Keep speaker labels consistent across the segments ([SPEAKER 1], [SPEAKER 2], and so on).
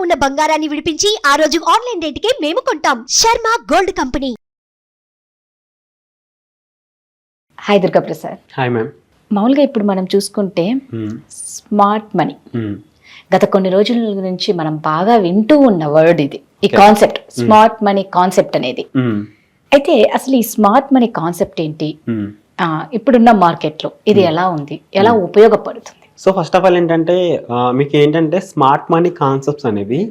[SPEAKER 1] ఉన్న బంగారాన్ని విడిపించి ఆ రోజు ఆన్లైన్ రేటుకే మేము కొంటాం. Sharma gold company.
[SPEAKER 2] Hi Durga Prasad.
[SPEAKER 3] Hi ma'am.
[SPEAKER 2] మామూలుగా ఇప్పుడు మనం చూసుకుంటే స్మార్ట్ మనీ గత కొన్ని రోజుల నుంచి మనం బాగా వింటూ ఉన్న వర్డ్ ఇది, ఈ కాన్సెప్ట్ స్మార్ట్ మనీ కాన్సెప్ట్ అనేది. అయితే అసలు ఈ స్మార్ట్ మనీ కాన్సెప్ట్ ఏంటి, ఇప్పుడున్న మార్కెట్ లో ఇది ఎలా ఉంది, ఎలా ఉపయోగపడుతుంది?
[SPEAKER 3] సో ఫస్ట్ ఆఫ్ ఆల్ ఏంటంటే మీకు ఏంటంటే స్మార్ట్ మనీ కాన్సెప్ట్స్ అనేవి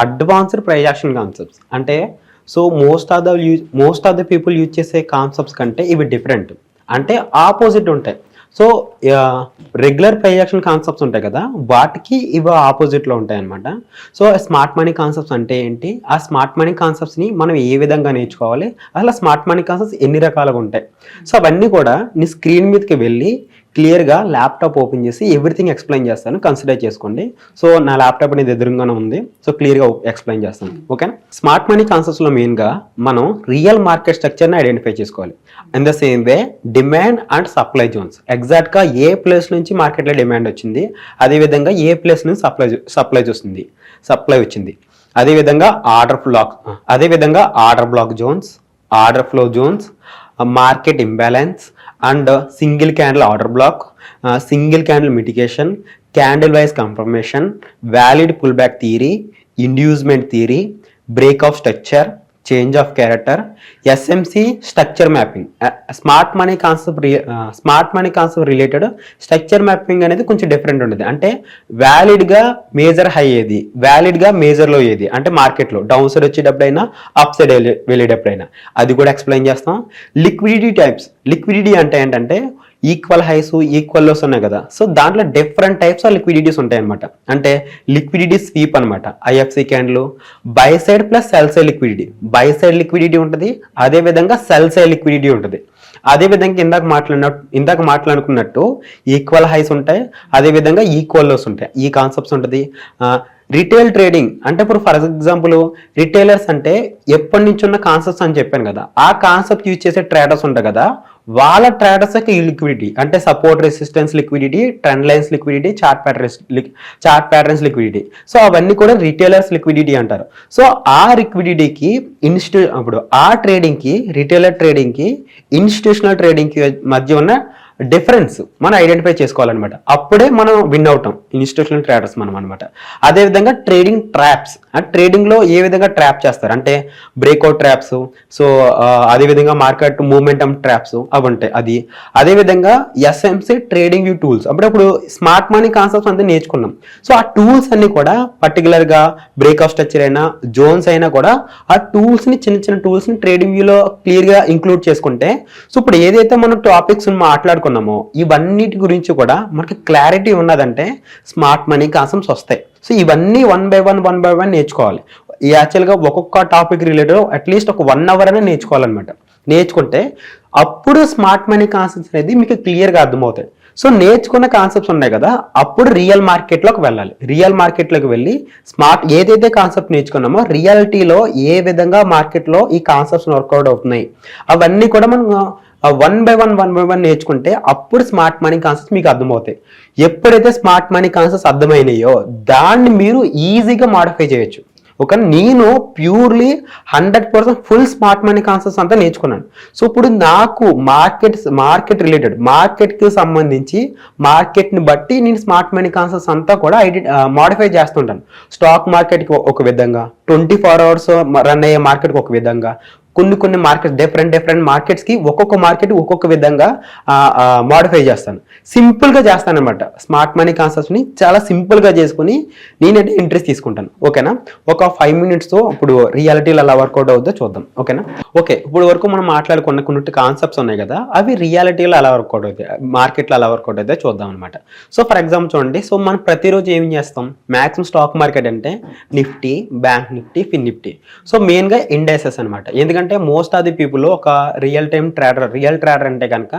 [SPEAKER 3] అడ్వాన్స్డ్ ప్రైస్ యాక్షన్ కాన్సెప్ట్స్. అంటే so most of the people use చేసే కాన్సెప్ట్స్ కంటే ఇవి డిఫరెంట్, అంటే ఆపోజిట్ ఉంటాయి. So regular price action concepts ఉంటాయి కదా, వాటికి ఇవి ఆపోజిట్లో ఉంటాయి అనమాట. సో స్మార్ట్ మనీ కాన్సెప్ట్స్ అంటే ఏంటి, ఆ స్మార్ట్ మనీ కాన్సెప్ట్స్ని మనం ఏ విధంగా నేర్చుకోవాలి, అసలు స్మార్ట్ మనీ కాన్సెప్ట్స్ ఎన్ని రకాలుగా ఉంటాయి. సో అవన్నీ కూడా నీ స్క్రీన్ మీదకి వెళ్ళి క్లియర్గా ల్యాప్టాప్ ఓపెన్ చేసి ఎవ్రీథింగ్ ఎక్స్ప్లెయిన్ చేస్తాను, కన్సిడర్ చేసుకోండి. సో నా ల్యాప్టాప్ అనేది ఎదురుగానే ఉంది, సో క్లియర్గా ఎక్స్ప్లెయిన్ చేస్తాను. ఓకేనా. స్మార్ట్ మనీ కాన్సెప్ట్స్లో మెయిన్గా మనం రియల్ మార్కెట్ స్ట్రక్చర్ని ఐడెంటిఫై చేసుకోవాలి. In the same way demand and supply zones, ఎగ్జాక్ట్గా ఏ ప్లేస్ నుంచి మార్కెట్లో డిమాండ్ వచ్చింది, అదేవిధంగా ఏ ప్లేస్ నుంచి సప్లై వచ్చింది, అదేవిధంగా order block zones, order flow zones, market imbalance and single candle order block, single candle mitigation, candle wise confirmation, valid pull back theory, inducement theory, break of structure, change of character, SMC structure mapping. Smart money concept related structure mapping అనేది కొంచెం different ఉంటుంది. అంటే వ్యాలిడ్గా major high ఏది, వ్యాలిడ్గా major లో ఏది, అంటే మార్కెట్లో down side వచ్చేటప్పుడైనా up side వెళ్ళేటప్పుడైనా అది కూడా ఎక్స్ప్లెయిన్ చేస్తాం. లిక్విడిటీ టైప్స్, లిక్విడిటీ అంటే ఏంటంటే ఈక్వల్ హైస్ ఈక్వల్ లోస్ ఉన్నాయి కదా, సో దాంట్లో డిఫరెంట్ టైప్స్ ఆఫ్ లిక్విడిటీస్ ఉంటాయి అనమాట. అంటే లిక్విడిటీ స్వీప్ అనమాట, IFC candle, by side plus cell side liquidity, by side liquidity ఉంటుంది, అదేవిధంగా సెల్ సైడ్ లిక్విడిటీ ఉంటుంది. అదేవిధంగా ఇందాక మాట్లాడుకున్నట్టు ఈక్వల్ హైస్ ఉంటాయి, అదేవిధంగా ఈక్వల్ లోస్ ఉంటాయి, ఈ కాన్సెప్ట్స్ ఉంటుంది. రిటైల్ ట్రేడింగ్ అంటే ఇప్పుడు ఫర్ ఎగ్జాంపుల్ రిటైలర్స్ అంటే ఎప్పటి నుంచి ఉన్న కాన్సెప్ట్స్ అని చెప్పాను కదా, ఆ కాన్సెప్ట్ యూజ్ చేసే ట్రేడర్స్ ఉంటాయి కదా, వాళ్ళ ట్రేడర్స్కి ఈ లిక్విడిటీ అంటే support resistance liquidity, trend lines liquidity, chart patterns liquidity. So అవన్నీ కూడా రిటైలర్స్ లిక్విడిటీ అంటారు. సో ఆ లిక్విడిటీకి ఇప్పుడు ఆ ట్రేడింగ్కి, రిటైలర్ ట్రేడింగ్కి, ఇన్స్టిట్యూషనల్ ట్రేడింగ్కి మధ్య ఉన్న డిఫరెన్స్ మనం ఐడెంటిఫై చేసుకోవాలన్నమాట. అప్పుడే మనం విన్ అవుతాం, ఇన్స్టిట్యూషనల్ ట్రేడర్స్ మనం అనమాట. అదేవిధంగా ట్రేడింగ్ ట్రాప్స్, ట్రేడింగ్లో ఏ విధంగా ట్రాప్ చేస్తారు అంటే బ్రేక్అవుట్ ట్రాప్స్, సో అదేవిధంగా మార్కెట్ మూమెంటమ్ ట్రాప్స్ అవి ఉంటాయి. అది అదేవిధంగా ఎస్ఎంసి ట్రేడింగ్ వ్యూ టూల్స్, అప్పుడప్పుడు స్మార్ట్ మనీ కాన్సెప్ట్స్ అంతా నేర్చుకున్నాం. సో ఆ టూల్స్ అన్ని కూడా పర్టికులర్గా బ్రేక్అవుట్ స్ట్రక్చర్ అయినా జోన్స్ అయినా కూడా ఆ టూల్స్ని, చిన్న టూల్స్ని ట్రేడింగ్ వ్యూలో క్లియర్గా ఇంక్లూడ్ చేసుకుంటే, సో ఇప్పుడు ఏదైతే మనం టాపిక్స్ మాట్లాడుకున్నామో ఇవన్నిటి గురించి కూడా మనకి క్లారిటీ ఉన్నదంటే స్మార్ట్ మనీ కాన్సెప్ట్స్ వస్తాయి. సో ఇవన్నీ వన్ బై వన్ నేర్చుకోవాలి. యాక్చువల్గా ఒక్కొక్క టాపిక్ రిలేటెడ్ అట్లీస్ట్ ఒక 1 hour అయినా నేర్చుకోవాలన్నమాట. నేర్చుకుంటే అప్పుడు స్మార్ట్ మనీ కాన్సెప్ట్స్ అనేది మీకు క్లియర్గా అర్థమవుతాయి. సో నేర్చుకున్న కాన్సెప్ట్స్ ఉన్నాయి కదా, అప్పుడు రియల్ మార్కెట్లోకి వెళ్ళాలి. రియల్ మార్కెట్లోకి వెళ్ళి ఏదైతే కాన్సెప్ట్ నేర్చుకున్నామో రియాలిటీలో ఏ విధంగా మార్కెట్లో ఈ కాన్సెప్ట్స్ వర్కౌట్ అవుతున్నాయి అవన్నీ కూడా మనం వన్ బై వన్ నేర్చుకుంటే అప్పుడు స్మార్ట్ మనీ కాన్సెప్ట్స్ మీకు అర్థమవుతాయి. ఎప్పుడైతే స్మార్ట్ మనీ కాన్సెప్ట్స్ అర్థమైనాయో దాన్ని మీరు ఈజీగా మాడిఫై చేయొచ్చు. ఒక నేను purely 100% full smart money concepts అంతా నేర్చుకున్నాను. సో ఇప్పుడు నాకు మార్కెట్ రిలేటెడ్, మార్కెట్కి సంబంధించి మార్కెట్ని బట్టి నేను స్మార్ట్ మనీ కాన్సెప్ట్స్ అంతా కూడా మాడిఫై చేస్తుంటాను. స్టాక్ మార్కెట్కి ఒక విధంగా, 24 hours రన్ అయ్యే మార్కెట్కి ఒక విధంగా, కొన్ని మార్కెట్స్ డిఫరెంట్ మార్కెట్స్కి ఒక్కొక్క మార్కెట్ ఒక్కొక్క విధంగా మాడిఫై చేస్తాను. సింపుల్గా చేస్తాను అనమాట. స్మార్ట్ మనీ కాన్సెప్ట్స్ని చాలా సింపుల్గా చేసుకుని నేనంటే ఇంట్రెస్ట్ తీసుకుంటాను. ఓకేనా. ఒక 5 minutes ఇప్పుడు రియాలిటీలో ఎలా వర్కౌట్ అవుతుందో చూద్దాం. ఓకేనా. ఓకే, ఇప్పుడు వరకు మనం మాట్లాడుకున్న కొన్ని కాన్సెప్ట్స్ ఉన్నాయి కదా, అవి రియాలిటీలో ఎలా వర్కౌట్ అవుతాయి, మార్కెట్లో ఎలా వర్కౌట్ అవుతాయో చూద్దాం అనమాట. సో ఫర్ ఎగ్జాంపుల్ చూడండి, సో మనం ప్రతిరోజు ఏం చేస్తాం, మ్యాక్సిమం స్టాక్ మార్కెట్ అంటే Nifty, bank Nifty, fin Nifty, so మెయిన్గా ఇండెక్సెస్ అనమాట. ఎందుకంటే మోస్ట్ ఆఫ్ ది పీపుల్ ఒక రియల్ ట్రేడర్ అంటే కనుక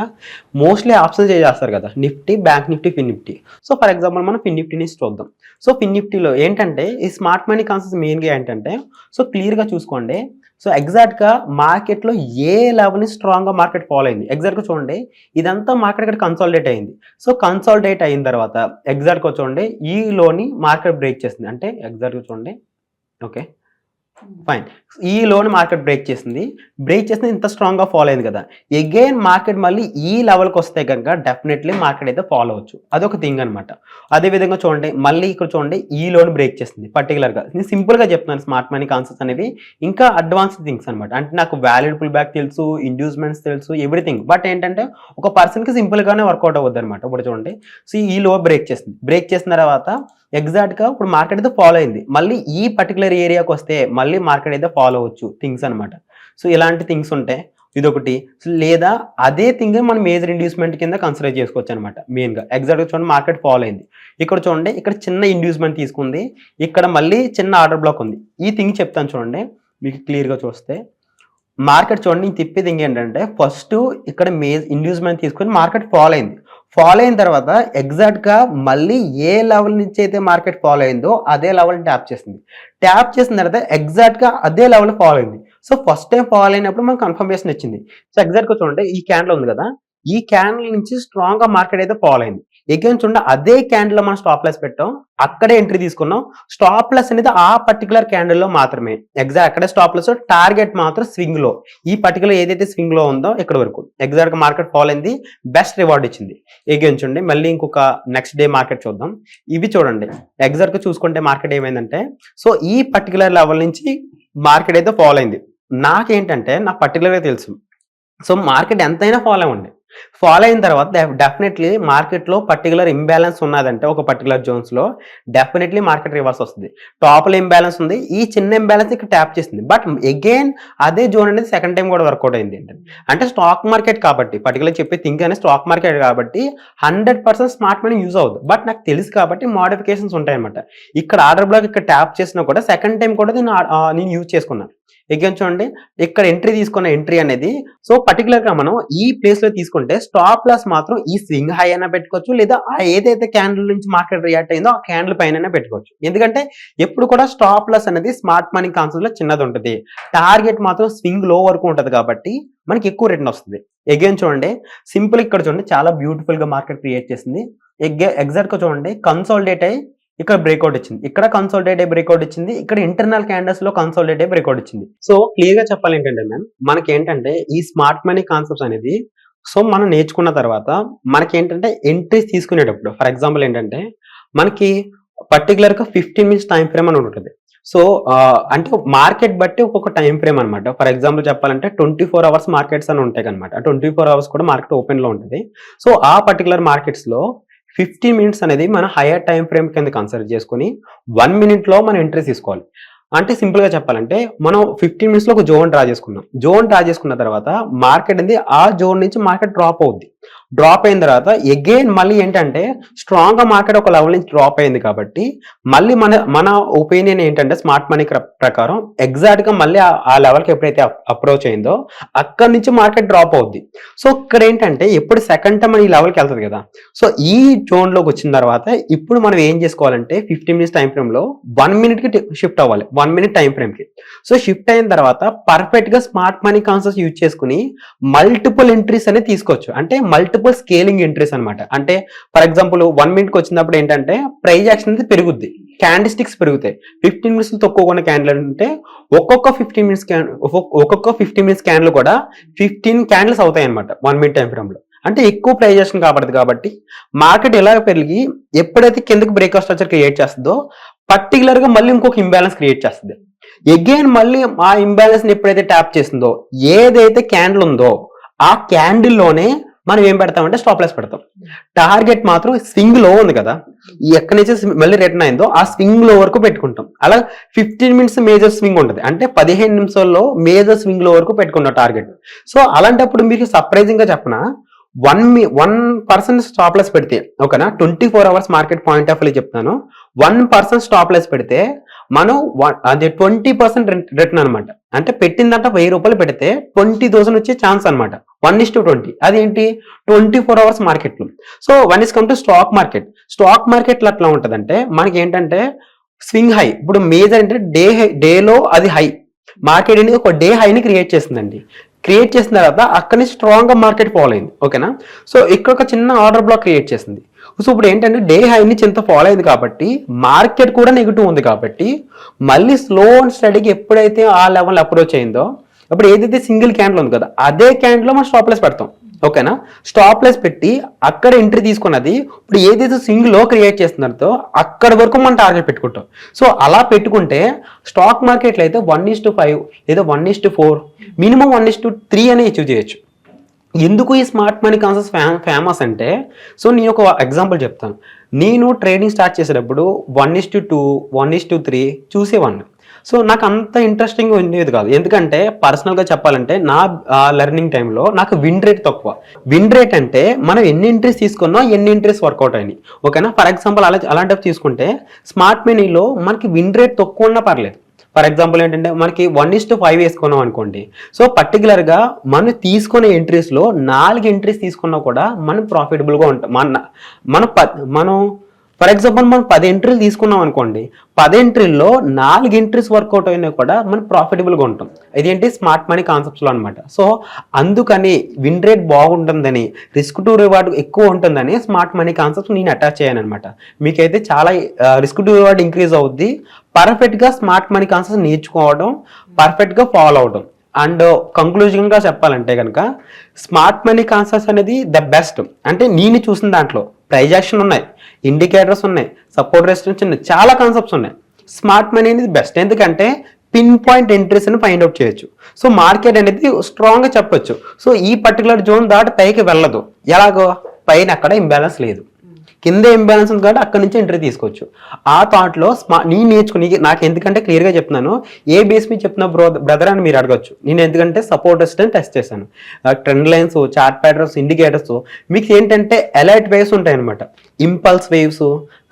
[SPEAKER 3] మోస్ట్లీ ఆప్షన్స్ చేస్తారు కదా, Nifty, bank Nifty, fin Nifty. So for example మనం ఫిన్ నిఫ్టీని చూద్దాం. సో ఫిన్ నిఫ్టీలో ఏంటంటే ఈ స్మార్ట్ మనీ కాన్సెప్ట్స్ మెయిన్గా ఏంటంటే, సో క్లియర్గా చూసుకోండి. సో ఎగ్జాక్ట్గా మార్కెట్లో ఏ లెవెల్ని స్ట్రాంగ్గా మార్కెట్ ఫాలో అయింది, ఎగ్జాక్ట్గా చూడండి. ఇదంతా మార్కెట్ ఇక్కడ కన్సాలిడేట్ అయింది. సో కన్సాలిడేట్ అయిన తర్వాత ఎగ్జాక్ట్గా చూడండి ఈ లోని మార్కెట్ బ్రేక్ చేసింది. అంటే ఎగ్జాక్ట్గా చూడండి ఓకే ఫైన్. ఈ లోన్ మార్కెట్ బ్రేక్ చేసింది ఇంత స్ట్రాంగ్ గా ఫాలో అయింది కదా, అగైన్ మార్కెట్ మళ్ళీ ఈ లెవెల్కి వస్తే కనుక డెఫినెట్లీ మార్కెట్ అయితే ఫాలో అవచ్చు, అదొక థింగ్ అనమాట. అదే విధంగా చూడండి మళ్ళీ ఇక్కడ చూడండి ఈ లోన్ బ్రేక్ చేస్తుంది పర్టికులర్ గా. నేను సింపుల్ గా చెప్తున్నాను, స్మార్ట్ మనీ కాన్సెప్ట్స్ అనేవి ఇంకా అడ్వాన్స్డ్ థింగ్స్ అనమాట. అంటే నాకు వాల్యూడ్ పుల్ బ్యాక్ తెలుసు, ఇండ్యూస్మెంట్స్ తెలుసు, ఎవ్రీథింగ్. బట్ ఏంటంటే ఒక పర్సన్ కి సింపుల్ గానే వర్కౌట్ అవ్వద్దు అనమాట. ఇప్పుడు చూడండి సో ఈ లో బ్రేక్ చేస్తుంది, బ్రేక్ చేసిన తర్వాత ఎగ్జాక్ట్ గా ఇప్పుడు మార్కెట్ అయితే ఫాలో అయింది, మళ్ళీ ఈ పర్టికులర్ ఏరియాకి వస్తే మళ్ళీ మార్కెట్ అయితే ఫాలో అవ్వచ్చు థింగ్స్ అనమాట. సో ఇలాంటి థింగ్స్ ఉంటాయి, ఇదొకటి. లేదా అదే థింగ్ మనం మేజర్ ఇండ్యూస్మెంట్ కింద కన్సిడర్ చేసుకోవచ్చు అనమాట. మెయిన్ గా ఎగ్జాక్ట్ గా చూడండి మార్కెట్ ఫాలో అయింది, ఇక్కడ చూడండి ఇక్కడ చిన్న ఇండ్యూస్మెంట్ తీసుకుంది, ఇక్కడ మళ్ళీ చిన్న ఆర్డర్ బ్లాక్ ఉంది. ఈ థింగ్ చెప్తాను చూడండి మీకు క్లియర్ గా చూస్తే. మార్కెట్ చూడండి నేను తిప్పే థింగ్ ఏంటంటే ఫస్ట్ ఇక్కడ ఇండ్యూస్మెంట్ తీసుకుని మార్కెట్ ఫాలో అయింది, ఫాలో అయిన తర్వాత ఎగ్జాక్ట్ గా మళ్ళీ ఏ లెవెల్ నుంచి అయితే మార్కెట్ ఫాలో అయిందో అదే లెవెల్ ట్యాప్ చేసింది, ట్యాప్ చేసిన తర్వాత ఎగ్జాక్ట్ గా అదే లెవెల్ ఫాలో అయింది. సో ఫస్ట్ టైం ఫాలో అయినప్పుడు మనకు కన్ఫర్మేషన్ ఇచ్చింది. సో ఎగ్జాక్ట్ గా చూడండి ఈ క్యాండిల్ ఉంది కదా, ఈ క్యాండిల్ నుంచి స్ట్రాంగ్ గా మార్కెట్ అయితే ఫాలో అయింది. అగైన్ చూడండి అదే క్యాండిల్ లో మనం స్టాప్ లాస్ పెట్టాం, అక్కడే ఎంట్రీ తీసుకున్నాం. స్టాప్ లాస్ అనేది ఆ పర్టికులర్ క్యాండిల్ లో మాత్రమే, ఎగ్జాక్ట్ అక్కడే స్టాప్ లాస్, టార్గెట్ మాత్రం స్వింగ్ లో, ఈ పర్టికులర్ ఏదైతే స్వింగ్ లో ఉందో ఇక్కడ వరకు ఎగ్జాక్ట్ గా మార్కెట్ ఫాలో అయింది, బెస్ట్ రివార్డ్ ఇచ్చింది. అగైన్ చూడండి మళ్ళీ ఇంకొక నెక్స్ట్ డే మార్కెట్ చూద్దాం. ఇవి చూడండి ఎగ్జాక్ట్ గా చూసుకుంటే మార్కెట్ ఏమైందంటే సో ఈ పర్టికులర్ లెవెల్ నుంచి మార్కెట్ అయితే ఫాలో అయింది. నాకేంటంటే నాకు పర్టికులర్ గా తెలుసు, సో మార్కెట్ ఎంతైనా ఫాలో అవ్వండి, ఫాలో అయిన తర్వాత డెఫినెట్లీ మార్కెట్లో పర్టికులర్ ఇంబ్యాలెన్స్ ఉన్నదంటే ఒక పర్టికులర్ జోన్స్ లో డెఫినెట్లీ మార్కెట్ రివర్స్ వస్తుంది. టాప్ లో ఇంబ్యాలెన్స్ ఉంది, ఈ చిన్న ఇంబ్యాలెన్స్ ఇక్కడ ట్యాప్ చేస్తుంది, బట్ అగైన్ అదే జోన్ అనేది సెకండ్ టైం కూడా వర్కౌట్ అయింది. అంటే స్టాక్ మార్కెట్ కాబట్టి పర్టికులర్ చెప్పే థింక్ అనేది స్టాక్ మార్కెట్ కాబట్టి 100% స్మార్ట్ మనీ యూజ్ అవుతుంది. బట్ నాకు తెలుసు కాబట్టి మోడిఫికేషన్స్ ఉంటాయి అనమాట. ఇక్కడ ఆర్డర్ బ్లాక్ ఇక్కడ ట్యాప్ చేసినా కూడా సెకండ్ టైం కూడా నేను యూజ్ చేసుకున్నాను. ఎగ్జామ్ చూడండి ఇక్కడ ఎంట్రీ తీసుకున్న ఎంట్రీ అనేది సో పర్టికులర్ గా మనం ఈ ప్లేస్ లో తీసుకుంటే స్టాప్ లాస్ మాత్రం ఈ స్వింగ్ హై అయినా పెట్టుకోవచ్చు, లేదా ఆ ఏదైతే క్యాండిల్ నుంచి మార్కెట్ రియాక్ట్ అయిందో ఆ క్యాండిల్ పైన పెట్టుకోవచ్చు. ఎందుకంటే ఎప్పుడు కూడా స్టాప్ లాస్ అనేది స్మార్ట్ మనీ కాన్సెప్ట్ లో చిన్నది ఉంటుంది, టార్గెట్ మాత్రం స్వింగ్ లో వరకు ఉంటుంది కాబట్టి మనకి ఎక్కువ రిటర్న్ వస్తుంది. అగైన్ చూడండి సింపుల్ ఇక్కడ చూడండి చాలా బ్యూటిఫుల్ గా మార్కెట్ క్రియేట్ చేసింది. ఎగ్జాక్ట్ గా చూడండి కన్సాలిడేట్ అయ్యి ఇక్కడ బ్రేక్అవుట్ ఇచ్చింది, ఇక్కడ కన్సాలిడేట్ అయ్యి బ్రేక్అవుట్ ఇచ్చింది, ఇక్కడ ఇంటర్నల్ క్యాండిల్స్ లో కన్సాలిడేట్ అయ్యి బ్రేక్అవుట్ ఇచ్చింది. సో క్లియర్ గా చెప్పాలి ఏంటంటే మ్యామ్ మనకి ఏంటంటే ఈ స్మార్ట్ మనీ కాన్సెప్ట్స్ అనేది సో మనం నేర్చుకున్న తర్వాత మనకి ఏంటంటే ఎంట్రీస్ తీసుకునేటప్పుడు ఫర్ ఎగ్జాంపుల్ ఏంటంటే మనకి పర్టికులర్ గా 15 minutes టైం ఫ్రేమ్ అని ఉంటుంది. సో అంటే మార్కెట్ బట్టి ఒక్కొక్క టైం ఫ్రేమ్ అనమాట. ఫర్ ఎగ్జాంపుల్ చెప్పాలంటే 24 hours మార్కెట్స్ అని ఉంటాయి అనమాట. 24 hours కూడా మార్కెట్ ఓపెన్ లో ఉంటుంది. సో ఆ పర్టికులర్ మార్కెట్స్ లో 15 minutes అనేది మన హైయర్ టైం ఫ్రేమ్ కింద కన్సిడర్ చేసుకుని 1 minute లో మనం ఎంట్రీ తీసుకోవాలి. అంటే సింపుల్ గా చెప్పాలంటే మనం 15 minutes లో ఒక జోన్ డ్రా చేసుకున్నాం, జోన్ డ్రా చేసుకున్న తర్వాత మార్కెట్ అనేది ఆ జోన్ నుంచి మార్కెట్ డ్రాప్ అవుద్ది, డ్రాప్ అయిన తర్వాత అగైన్ మళ్ళీ ఏంటంటే స్ట్రాంగ్ గా మార్కెట్ ఒక లెవెల్ నుంచి డ్రాప్ అయింది కాబట్టి మళ్ళీ మన ఒపీనియన్ ఏంటంటే స్మార్ట్ మనీ ప్రకారం ఎగ్జాక్ట్ గా మళ్ళీ ఆ లెవెల్ కి ఎప్పుడైతే అప్రోచ్ అయిందో అక్కడి నుంచి మార్కెట్ డ్రాప్ అవుద్ది. సో ఇక్కడ ఏంటంటే ఎప్పుడు సెకండ్ టైం ఈ లెవెల్కి వెళ్తుంది కదా, సో ఈ జోన్ లోకి వచ్చిన తర్వాత ఇప్పుడు మనం ఏం చేసుకోవాలంటే 15 minutes టైం ఫ్రేమ్ లో 1 minute కి షిఫ్ట్ అవ్వాలి, 1 minute టైం ఫ్రేమ్ కి. సో షిఫ్ట్ అయిన తర్వాత పర్ఫెక్ట్ గా స్మార్ట్ మనీ కాన్సెప్ట్స్ యూజ్ చేసుకుని మల్టిపుల్ ఎంట్రీస్ అనేది తీసుకోవచ్చు, అంటే మల్టిపుల్ స్కేలింగ్ ఎంట్రీస్ అనమాట. అంటే ఫర్ ఎగ్జాంపుల్ 1 minute కి వచ్చినప్పుడు ఏంటంటే ప్రైస్ యాక్షన్ అనేది పెరుగుద్ది, క్యాండిల్ స్టిక్స్ పెరుగుతాయి. 15 minutes తక్కువ ఉన్న క్యాండిల్ అంటే ఒక్కొక్క 15 minutes క్యాండిల్ కూడా 15 క్యాండిల్స్ అవుతాయి అనమాట 1 minute టైం ఫ్రేమ్ లో. అంటే ఎక్కువ ప్రైస్ యాక్షన్ కాబడుతుంది కాబట్టి మార్కెట్ ఎలా పెరిగి ఎప్పుడైతే కిందకి బ్రేక్అవుట్ స్ట్రక్చర్ క్రియేట్ చేస్తుందో పర్టికులర్ గా మళ్ళీ ఇంకొక ఇంబ్యాలెన్స్ క్రియేట్ చేస్తుంది. అగైన్ మళ్ళీ ఆ ఇంబ్యాలెన్స్ ని ఎప్పుడైతే ట్యాప్ చేస్తుందో ఏదైతే క్యాండిల్ ఉందో ఆ క్యాండిల్ లోనే మనం ఏం పెడతామంటే స్టాప్ లాస్ పెడతాం. టార్గెట్ మాత్రం స్వింగ్ లో ఉంది కదా, ఎక్కడి నుంచి మళ్ళీ రిటర్న్ అయిందో ఆ స్వింగ్ లో వరకు పెట్టుకుంటాం. అలా 15 minutes మేజర్ స్వింగ్ ఉంటుంది, అంటే 15 నిమిషాల్లో మేజర్ స్వింగ్ లో వరకు పెట్టుకుంటాం టార్గెట్. సో అలాంటప్పుడు మీకు సర్ప్రైజింగ్ గా చెప్పనా 1% స్టాప్ లాస్ పెడితే ఓకేనా, 24 hours market point of view చెప్తాను, 1% స్టాప్ లాస్ పెడితే మనం అది 20% రిటర్న్ అనమాట. అంటే పెట్టిందంట 1000 రూపాయలు పెడితే 20,000 వచ్చే ఛాన్స్ అనమాట. 1:20 అదేంటి 24 hours మార్కెట్ లో. So 1 is come to stock market. Stock market లో అట్లా ఉంటదంటే మనకి ఏంటంటే స్వింగ్ హై, ఇప్పుడు మేజర్ అంటే డేలో అది హై, మార్కెట్ అనేది ఒక డే హైని క్రియేట్ చేస్తుందండి. క్రియేట్ చేసిన తర్వాత అక్కడి నుంచి స్ట్రాంగ్ గా మార్కెట్ ఫాలో అయింది ఓకేనా. సో ఇక్కడ ఒక చిన్న ఆర్డర్ బ్లాక్ క్రియేట్ చేసింది, సో ఇప్పుడు ఏంటంటే డే హై నుంచి ఇంత ఫాలో అయింది కాబట్టి మార్కెట్ కూడా నెగిటివ్ ఉంది కాబట్టి మళ్ళీ స్లో అండ్ స్టడీకి ఎప్పుడైతే ఆ లెవెల్ అప్రోచ్ అయిందో అప్పుడు ఏదైతే సింగిల్ క్యాండిల్ ఉంది కదా అదే క్యాండిల్లో మనం స్టాప్ లాస్ పెడతాం. ఓకేనా, స్టాప్ లాస్ పెట్టి అక్కడ ఎంట్రీ తీసుకున్నది ఇప్పుడు ఏదైతే సింగిల్ లో క్రియేట్ చేస్తున్నారో అక్కడ వరకు మనం టార్గెట్ పెట్టుకుంటాం. సో అలా పెట్టుకుంటే స్టాక్ మార్కెట్లో అయితే 1:5 లేదా 1:4 మినిమం 1:3 అని అచీవ్ చేయొచ్చు. ఎందుకు ఈ స్మార్ట్ మనీ కాన్సెప్ట్ ఫేమస్ అంటే, సో నేను ఒక ఎగ్జాంపుల్ చెప్తాను. నేను ట్రేడింగ్ స్టార్ట్ చేసేటప్పుడు 1:2 1:3 చూసేవాడిని. సో నాకు అంత ఇంట్రెస్టింగ్ ఉండేది కాదు, ఎందుకంటే పర్సనల్గా చెప్పాలంటే నా లెర్నింగ్ టైంలో నాకు విన్ రేట్ తక్కువ. విన్ రేట్ అంటే మనం ఎన్ని ఎంట్రీస్ తీసుకున్నా ఎన్ని ఎంట్రీస్ వర్కౌట్ అయినాయి. ఓకేనా, ఫర్ ఎగ్జాంపుల్ అలాంటివి తీసుకుంటే స్మార్ట్ మనీలో మనకి విన్ రేట్ తక్కువ ఉన్నా పర్లేదు. ఫర్ ఎగ్జాంపుల్ ఏంటంటే మనకి 1:5 వేసుకున్నాం అనుకోండి, సో పర్టికులర్గా మనం తీసుకునే ఎంట్రీస్లో 4 ఎంట్రీస్ తీసుకున్నా కూడా మనం ప్రాఫిటబుల్గా ఉంటాం. మనం ఫర్ ఎగ్జాంపుల్ మనం 10 ఎంట్రీలు తీసుకున్నాం అనుకోండి, 10 ఎంట్రీల్లో 4 ఎంట్రీస్ వర్కౌట్ అయినా కూడా మనం ప్రాఫిటబుల్గా ఉంటాం. ఇదేంటి స్మార్ట్ మనీ కాన్సెప్ట్స్లో అనమాట. సో అందుకని విన్ రేట్ బాగుంటుందని, రిస్క్ టు రివార్డ్ ఎక్కువ ఉంటుందని స్మార్ట్ మనీ కాన్సెప్ట్స్ నేను అటాచ్ చేయను అనమాట. మీకైతే చాలా రిస్క్ టు రివార్డ్ ఇంక్రీజ్ అవుద్ది. పర్ఫెక్ట్గా స్మార్ట్ మనీ కాన్సెప్ట్స్ నేర్చుకోవడం, పర్ఫెక్ట్గా ఫాలో అవడం. అండ్ కంక్లూజన్గా చెప్పాలంటే కనుక స్మార్ట్ మనీ కాన్సెప్ట్స్ అనేది ద బెస్ట్. అంటే నేను చూసిన దాంట్లో ప్రైజ్ యాక్షన్ ఉన్నాయి, ఇండికేటర్స్ ఉన్నాయి, సపోర్ట్ రెసిస్టెన్స్ ఉన్నాయి, చాలా కాన్సెప్ట్స్ ఉన్నాయి. స్మార్ట్ మనీ అనేది బెస్ట్, ఎందుకంటే పిన్ పాయింట్ ఎంట్రీస్ అని ఫైండ్ అవుట్ చేయొచ్చు. సో మార్కెట్ అనేది స్ట్రాంగ్గా చెప్పొచ్చు. సో ఈ పర్టికులర్ జోన్ దాటి పైకి వెళ్ళదు. ఎలాగో పైన అక్కడ ఇంబ్యాలెన్స్ లేదు, కింద ఇంబ్యాలెన్స్ ఉంది కాబట్టి అక్కడ నుంచి ఎంట్రీ తీసుకోవచ్చు. ఆ థాట్లో నేను నేర్చుకుని నాకు ఎందుకంటే క్లియర్గా చెప్తున్నాను, ఏ బేస్ మీద చెప్తున్నా బ్రదర్ అని మీరు అడగచ్చు. నేను ఎందుకంటే సపోర్ట్ రెసిస్టెన్స్ టెస్ట్ చేశాను, trend lines, chart patterns, indicators. మీకు ఏంటంటే ఎలర్ట్ వేవ్స్ ఉంటాయి అనమాట. Impulse waves,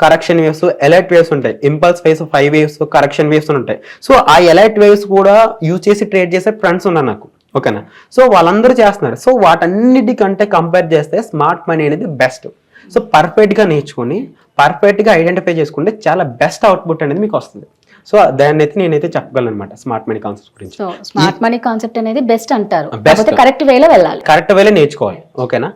[SPEAKER 3] correction waves, Elliott waves ఉంటాయి. Impulse waves 5 waves, correction waves ఉంటాయి. సో ఆ ఎలర్ట్ వేవ్స్ కూడా యూజ్ చేసి ట్రేడ్ చేసే ఫ్రెండ్స్ ఉన్నారు నాకు. ఓకేనా, సో వాళ్ళందరూ చేస్తున్నారు. సో వాటన్నిటికంటే కంపేర్ చేస్తే స్మార్ట్ మనీ అనేది బెస్ట్. సో పర్ఫెక్ట్గా నేర్చుకొని పర్ఫెక్ట్గా ఐడెంటిఫై చేసుకుంటే చాలా బెస్ట్ అవుట్పుట్ అనేది మీకు వస్తుంది. సో దాన్ని అయితే నేనైతే చెప్పగలను అనమాట స్మార్ట్ మనీ కాన్సెప్ట్ గురించి.
[SPEAKER 2] సో స్మార్ట్ మనీ కాన్సెప్ట్ అనేది బెస్ట్ అంటారు,
[SPEAKER 3] బెస్ట్
[SPEAKER 2] కరెక్ట్ వేలో వెళ్ళాలి,
[SPEAKER 3] కరెక్ట్ వేలో నేర్చుకోవాలి. ఓకేనా,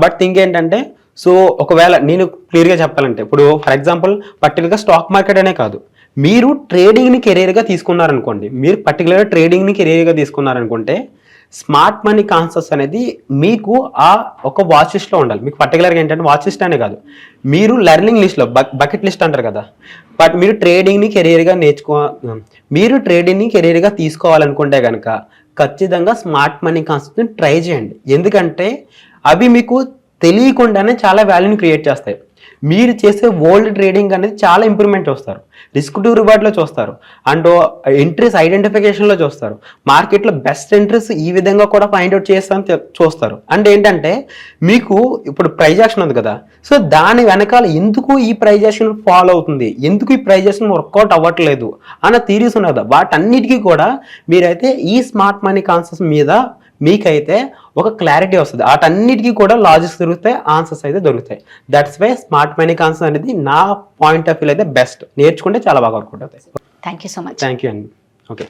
[SPEAKER 3] బట్ థింక్ ఏంటంటే, సో ఒకవేళ నేను క్లియర్గా చెప్పాలంటే ఇప్పుడు ఫర్ ఎగ్జాంపుల్ పర్టికులర్గా స్టాక్ మార్కెట్ అనే కాదు, మీరు ట్రేడింగ్ని కెరీర్గా తీసుకున్నారనుకోండి, మీరు పర్టికులర్గా ట్రేడింగ్ని కెరీర్గా తీసుకున్నారనుకుంటే స్మార్ట్ మనీ కాన్సెప్ట్స్ అనేది మీకు ఆ ఒక వాచ్ లిస్ట్లో ఉండాలి. మీకు పర్టికులర్గా ఏంటంటే వాచ్ లిస్ట్ అనే కాదు, మీరు లెర్నింగ్ లిస్ట్లో బకెట్ లిస్ట్ అంటారు కదా, బట్ మీరు ట్రేడింగ్ని కెరీర్గా తీసుకోవాలనుకుంటే కనుక ఖచ్చితంగా స్మార్ట్ మనీ కాన్సెప్ట్ని ట్రై చేయండి. ఎందుకంటే అవి మీకు తెలియకుండానే చాలా వాల్యూని క్రియేట్ చేస్తాయి. మీరు చేసే ఓల్డ్ ట్రేడింగ్ అనేది చాలా ఇంప్రూవ్మెంట్ వస్తారు, రిస్క్ టు రివార్డ్లో చూస్తారు, అండ్ ఎంట్రీస్ ఐడెంటిఫికేషన్లో చూస్తారు, మార్కెట్లో బెస్ట్ ఎంట్రీస్ ఈ విధంగా కూడా ఫైండ్ అవుట్ చేస్తారని చూస్తారు. అండ్ ఏంటంటే మీకు ఇప్పుడు ప్రైజ్ యాక్షన్ ఉంది కదా, సో దాని వెనకాల ఎందుకు ఈ ప్రైజ్ యాక్షన్ ఫాలో అవుతుంది, ఎందుకు ఈ ప్రైజ్ యాక్షన్ వర్కౌట్ అవ్వట్లేదు అన్న థీరీస్ ఉన్నాయి కదా, వాటన్నిటికీ కూడా మీరైతే ఈ స్మార్ట్ మనీ కాన్సెప్ట్స్ మీద మీకైతే ఒక క్లారిటీ వస్తుంది. వాటన్నిటికీ కూడా లాజిక్స్ దొరుకుతాయి, ఆన్సర్స్ అయితే దొరుకుతాయి. That's why smart money concept అనేది నా పాయింట్ ఆఫ్ వ్యూ అయితే బెస్ట్. నేర్చుకుంటే చాలా బాగా వర్కౌట్ అవుతాయి.
[SPEAKER 2] Thank you so much.
[SPEAKER 3] Thank you అండి. ఓకే.